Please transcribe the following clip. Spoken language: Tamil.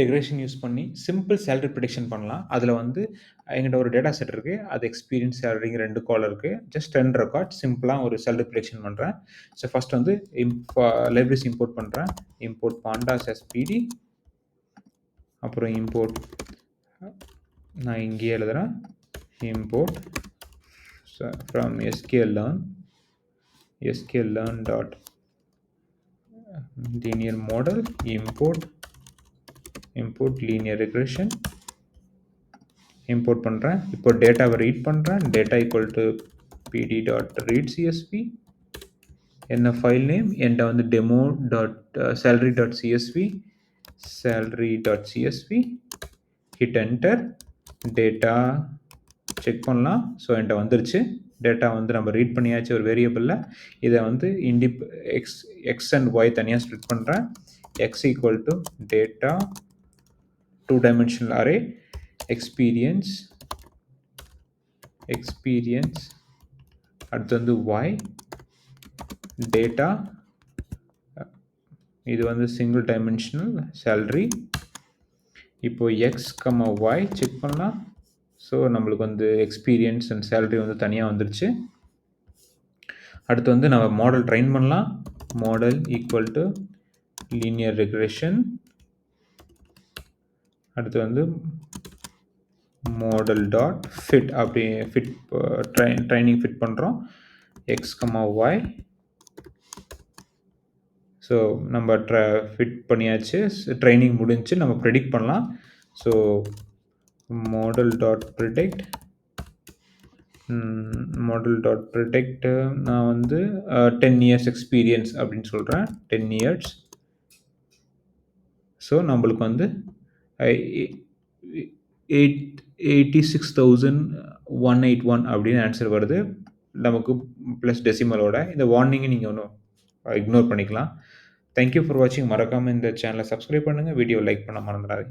ரெக்ரெஷன் யூஸ் பண்ணி சிம்பிள் சேலரி ப்ரிடிக்ஷன் பண்ணலாம். அதில வந்து என்கிட்ட ஒரு டேட்டா செட் இருக்கு. அது எக்ஸ்பீரியன்ஸ், சேலரிங்க 2 காலம் இருக்கு. ஜஸ்ட் 10 ரெக்கார்ட் சிம்பிளா ஒரு சேலரி ப்ரிடிக்ஷன் பண்றேன். ஸோ ஃபர்ஸ்ட் வந்து லைப்ரரிஸ் இம்போர்ட் பண்றேன். Import pandas as pd. அப்புறம் இம்போர்ட் நான் இங்கேயே எழுதுறேன். Import from sklearn dot linear model import linear regression import பண்றேன். இப்போ டேட்டாவை ரீட் பண்றேன். data equal to pd.read.csv. என்ன ஃபைல் நேம்? என்கிட்ட வந்து demo.salary.csv hit enter. Data check பண்ணலாம். ஸோ என்கிட்ட வந்துருச்சு. டேட்டா வந்து நம்ம ரீட் பண்ணியாச்சு ஒரு வேரியபிளில். இதை வந்து எக்ஸ் அண்ட் ஒய் தனியாக ஸ்ப்ளிட் பண்ணுறேன். X equal to data 2-dimensional array experience அடுத்து வந்து y data, இது வந்து single dimensional salary. இப்போ x, y செக் பண்ணலாம். ஸோ நம்மளுக்கு வந்து எக்ஸ்பீரியன்ஸ் அண்ட் சேலரி வந்து தனியாக வந்துருச்சு. அடுத்து வந்து நம்ம மாடல் ட்ரெயின் பண்ணலாம். Model equal to linear regression. அடுத்து வந்து மாடல் டாட் ஃபிட், அப்படி ஃபிட் ட்ரைனிங் ஃபிட் பண்ணுறோம். X, Y. ஸோ நம்ம ஃபிட் பண்ணியாச்சு. ட்ரைனிங் முடிஞ்சு நம்ம ப்ரெடிக்ட் பண்ணலாம். ஸோ மாடல் டாட் ப்ரிடிக்ட் நான் வந்து 10 years எக்ஸ்பீரியன்ஸ் அப்படின்னு சொல்கிறேன். 10 years. ஸோ நம்மளுக்கு வந்து 86,181 அப்படின்னு ஆன்சர் வருது நமக்கு, ப்ளஸ் டெசிமலோட. இந்த வார்னிங்கை நீங்கள் ஒன்றும் இக்னோர் பண்ணிக்கலாம். தேங்க்யூ ஃபார் வாட்சிங். மறக்காமல் இந்த சேனலை சப்ஸ்கிரைப் பண்ணுங்கள். வீடியோ லைக் பண்ண மறந்துடாதீங்க.